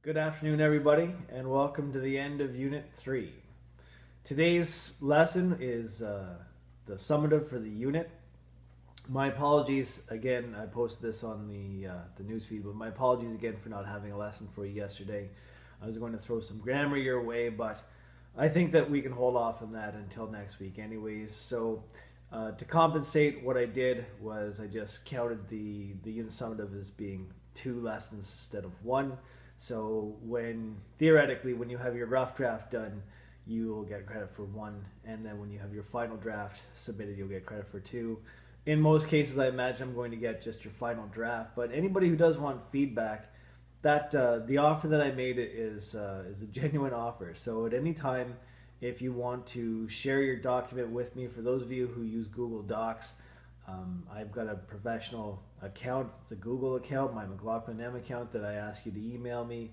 Good afternoon, everybody, and welcome to the end of Unit 3. Today's lesson is the summative for the unit. My apologies again, I posted this on the newsfeed, but my apologies again for not having a lesson for you yesterday. I was going to throw some grammar your way, but I think that we can hold off on that until next week anyways. So to compensate, what I did was I just counted the unit summative as being 2 lessons instead of 1. So theoretically, when you have your rough draft done, you will get credit for 1, and then when you have your final draft submitted, you'll get credit for 2. In most cases, I imagine I'm going to get just your final draft, but anybody who does want feedback, that the offer that I made is a genuine offer. So at any time, if you want to share your document with me, for those of you who use Google Docs, I've got a professional account, it's a Google account, my McLaughlin M account, that I ask you to email me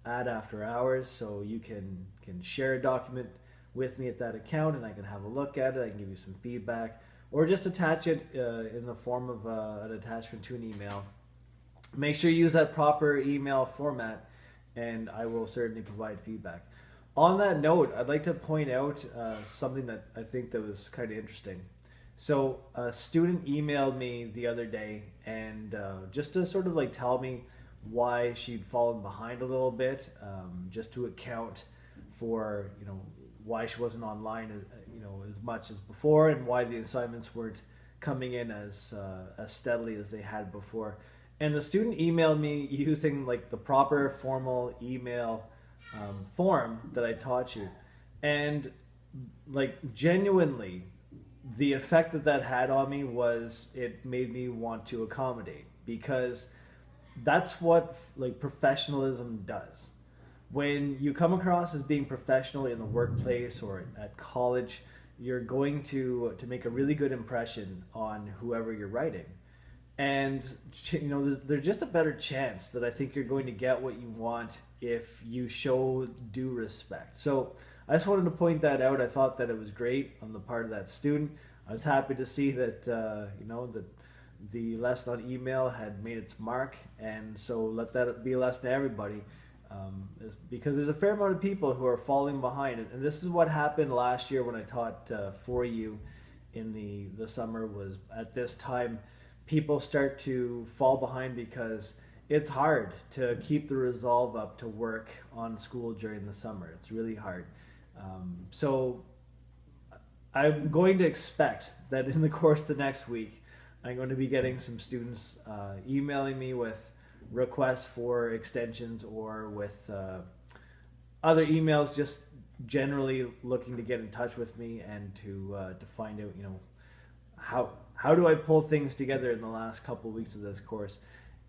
at after hours, so you can share a document with me at that account and I can have a look at it, I can give you some feedback, or just attach it in the form of an attachment to an email. Make sure you use that proper email format and I will certainly provide feedback. On that note, I'd like to point out something that I think that was kind of interesting. So a student emailed me the other day and just to sort of like tell me why she'd fallen behind a little bit, just to account for, why she wasn't online, as much as before, and why the assignments weren't coming in as steadily as they had before. And the student emailed me using like the proper formal email form that I taught you. And like genuinely, the effect that had on me was it made me want to accommodate, because that's what like professionalism does. When you come across as being professional in the workplace or at college, you're going to make a really good impression on whoever you're writing. And there's just a better chance that I think you're going to get what you want if you show due respect. So I just wanted to point that out. I thought that it was great on the part of that student. I was happy to see that that the lesson on email had made its mark, and so let that be a lesson to everybody, because there's a fair amount of people who are falling behind. And this is what happened last year when I taught for you in the summer. Was at this time people start to fall behind because it's hard to keep the resolve up to work on school during the summer. It's really hard. So I'm going to expect that in the course of the next week, I'm going to be getting some students emailing me with requests for extensions, or with other emails just generally looking to get in touch with me and to find out, how do I pull things together in the last couple of weeks of this course.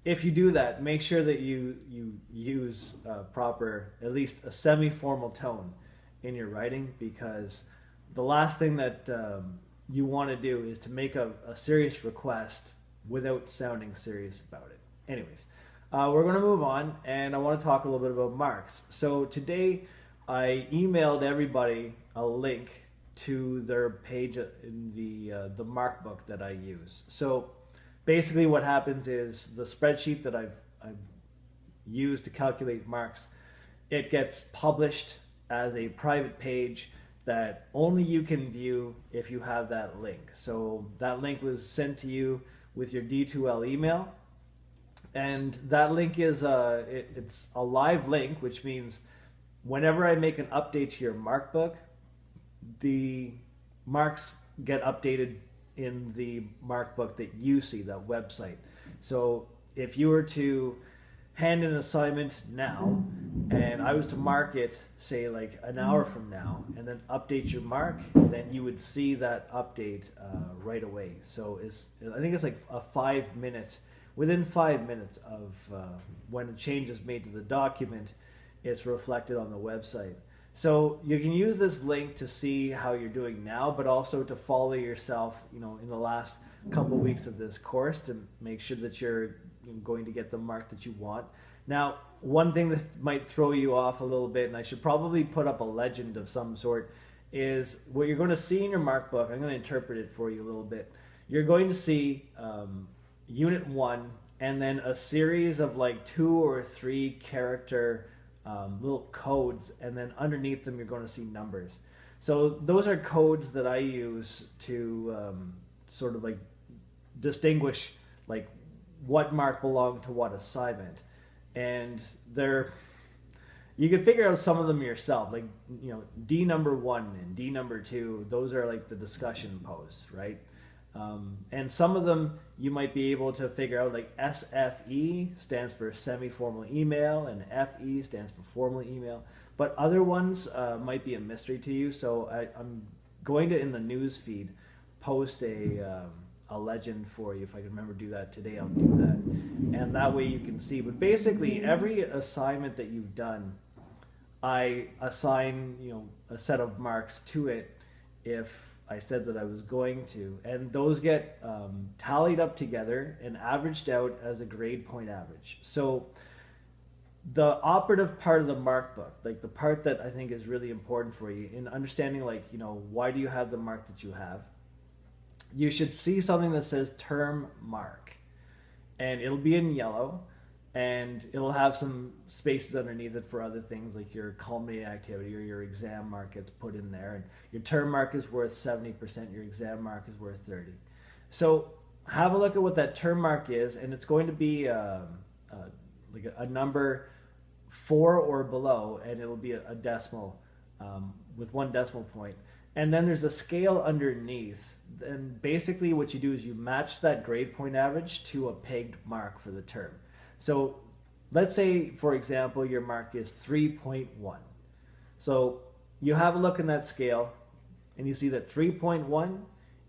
If you do that, make sure that you use proper, at least a semi-formal tone in your writing, because the last thing that you want to do is to make a serious request without sounding serious about it. Anyways, we're going to move on, and I want to talk a little bit about marks. So today I emailed everybody a link to their page in the mark book that I use. So basically what happens is the spreadsheet that I've used to calculate marks, it gets published as a private page that only you can view if you have that link. So that link was sent to you with your D2L email, and that link is it's a live link, which means whenever I make an update to your mark book, the marks get updated in the mark book that you see, that website. So if you were to hand in an assignment now and I was to mark it, say like an hour from now, and then update your mark, then you would see that update right away. So I think it's like within 5 minutes of when a change is made to the document, it's reflected on the website. So you can use this link to see how you're doing now, but also to follow yourself, in the last couple weeks of this course, to make sure that you're going to get the mark that you want. Now, one thing that might throw you off a little bit, and I should probably put up a legend of some sort, is what you're going to see in your mark book. I'm going to interpret it for you a little bit. You're going to see Unit 1 and then a series of like 2 or 3 character little codes, and then underneath them you're going to see numbers. So those are codes that I use to sort of like distinguish like what mark belonged to what assignment, and they're you can figure out some of them yourself, like D number 1 and D number 2. Those are like the discussion posts, right? And some of them you might be able to figure out, like SFE stands for semi-formal email and FE stands for formal email. But other ones might be a mystery to you. So I'm going to, in the news feed, post a legend for you. If I can remember to do that today, I'll do that. And that way you can see. But basically, every assignment that you've done, I assign a set of marks to it if I said that I was going to, and those get tallied up together and averaged out as a grade point average. So the operative part of the mark book, like the part that I think is really important for you in understanding, like, why do you have the mark that you have? You should see something that says term mark, and it'll be in yellow, and it'll have some spaces underneath it for other things, like your culminating activity or your exam mark gets put in there, and your term mark is worth 70%, your exam mark is worth 30. So have a look at what that term mark is, and it's going to be like a number 4 or below, and it'll be a decimal with 1 decimal point. And then there's a scale underneath, and basically what you do is you match that grade point average to a pegged mark for the term. So let's say, for example, your mark is 3.1. So you have a look in that scale and you see that 3.1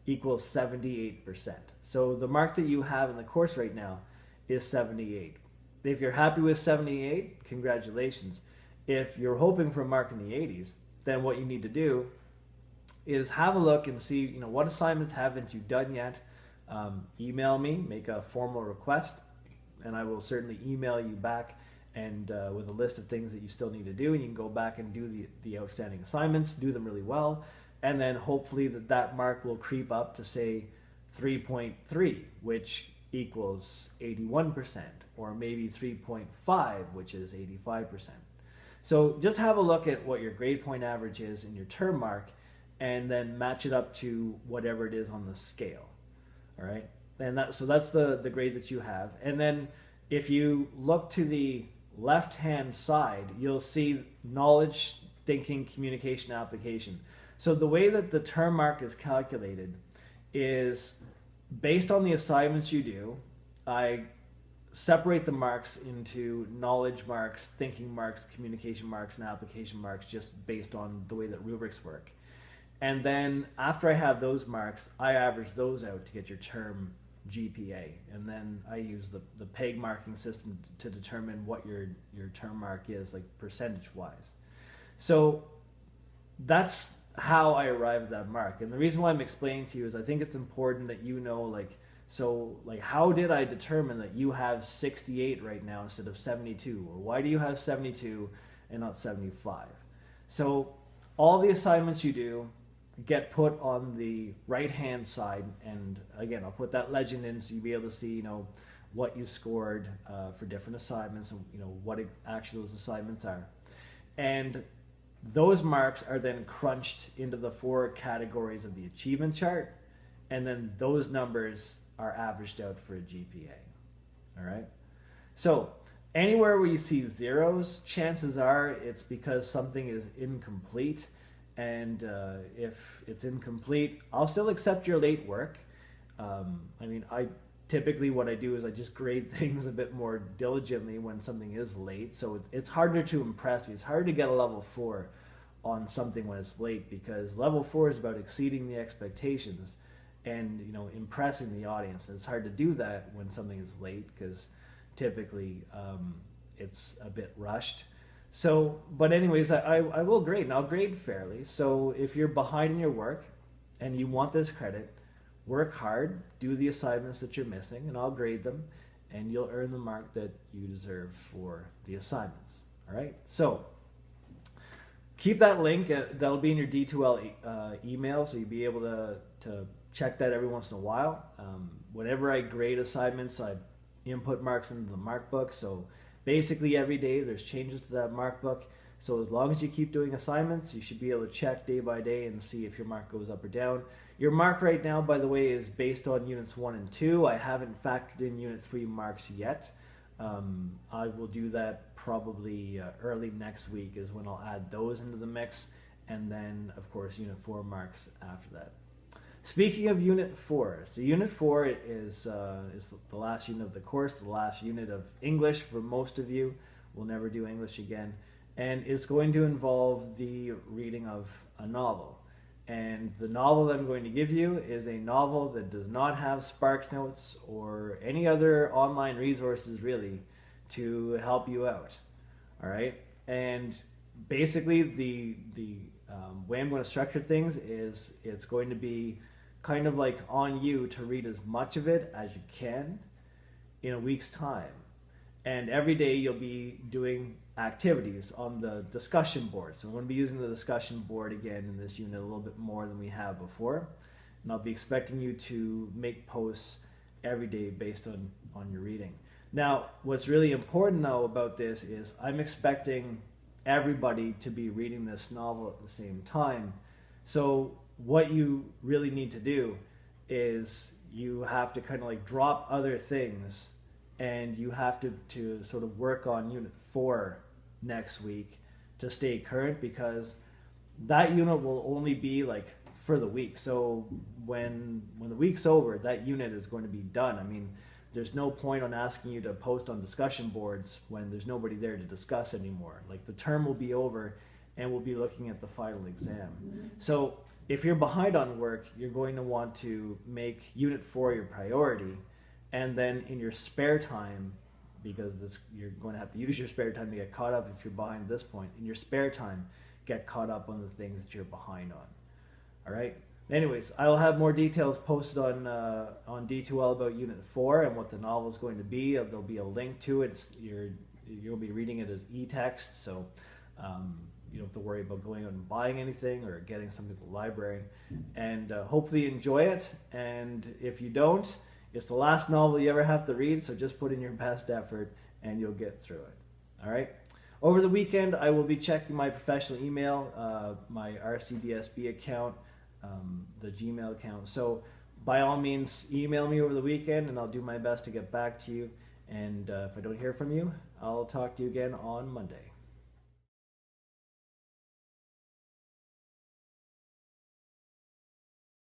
equals 78%. So the mark that you have in the course right now is 78. If you're happy with 78, congratulations. If you're hoping for a mark in the 80s, then what you need to do is have a look and see what assignments haven't you done yet. Email me, make a formal request, and I will certainly email you back and with a list of things that you still need to do, and you can go back and do the outstanding assignments, do them really well, and then hopefully that mark will creep up to, say, 3.3, which equals 81%, or maybe 3.5, which is 85%. So just have a look at what your grade point average is in your term mark, and then match it up to whatever it is on the scale. All right, and so that's the grade that you have. And then if you look to the left-hand side, you'll see knowledge, thinking, communication, application. So the way that the term mark is calculated is based on the assignments you do. I separate the marks into knowledge marks, thinking marks, communication marks, and application marks, just based on the way that rubrics work. And then after I have those marks, I average those out to get your term GPA. And then I use the PEG marking system to determine what your term mark is, like percentage-wise. So that's how I arrive at that mark. And the reason why I'm explaining to you is I think it's important that you know, like, how did I determine that you have 68 right now instead of 72? Or why do you have 72 and not 75? So all the assignments you do get put on the right hand side, and again I'll put that legend in so you'll be able to see what you scored for different assignments, and what actually those assignments are. And those marks are then crunched into the 4 categories of the achievement chart, and then those numbers are averaged out for a GPA. All right, so anywhere where you see zeros, chances are it's because something is incomplete. And if it's incomplete, I'll still accept your late work. I typically, what I do is I just grade things a bit more diligently when something is late. So it's harder to impress me. It's hard to get a level 4 on something when it's late, because level 4 is about exceeding the expectations and impressing the audience. And it's hard to do that when something is late, because typically it's a bit rushed. So, but anyways, I will grade, and I'll grade fairly. So if you're behind in your work and you want this credit, work hard, do the assignments that you're missing, and I'll grade them, and you'll earn the mark that you deserve for the assignments. All right? So keep that link. That'll be in your D2L email, so you'll be able to check that every once in a while. Whenever I grade assignments, I input marks into the mark book, so basically every day there's changes to that mark book. So as long as you keep doing assignments, you should be able to check day by day and see if your mark goes up or down. Your mark right now, by the way, is based on units 1 and 2. I haven't factored in unit 3 marks yet. I will do that probably early next week is when I'll add those into the mix, and then of course unit 4 marks after that. Speaking of unit 4, so unit 4 is the last unit of the course, the last unit of English for most of you. We'll never do English again, and it's going to involve the reading of a novel. And the novel that I'm going to give you is a novel that does not have Sparks Notes or any other online resources really to help you out. All right, and basically the way I'm going to structure things is it's going to be kind of like on you to read as much of it as you can in a week's time. And every day you'll be doing activities on the discussion board. So I'm going to be using the discussion board again in this unit a little bit more than we have before. And I'll be expecting you to make posts every day based on your reading. Now, what's really important though about this is I'm expecting everybody to be reading this novel at the same time. So what you really need to do is you have to kind of like drop other things, and you have to sort of work on unit 4 next week to stay current, because that unit will only be like for the week. So when the week's over, that unit is going to be done. I mean, there's no point on asking you to post on discussion boards when there's nobody there to discuss anymore. Like the term will be over and we'll be looking at the final exam. So if you're behind on work, you're going to want to make unit 4 your priority. And then in your spare time, because you're going to have to use your spare time to get caught up if you're behind at this point, in your spare time, get caught up on the things that you're behind on. All right? Anyways, I'll have more details posted on D2L about Unit 4 and what the novel is going to be. There'll be a link to it. You'll be reading it as e-text, so you don't have to worry about going out and buying anything or getting something at the library. And hopefully you enjoy it. And if you don't, it's the last novel you ever have to read, so just put in your best effort and you'll get through it. All right? Over the weekend, I will be checking my professional email, my RCDSB account, the Gmail account. So by all means, email me over the weekend and I'll do my best to get back to you. And if I don't hear from you, I'll talk to you again on Monday.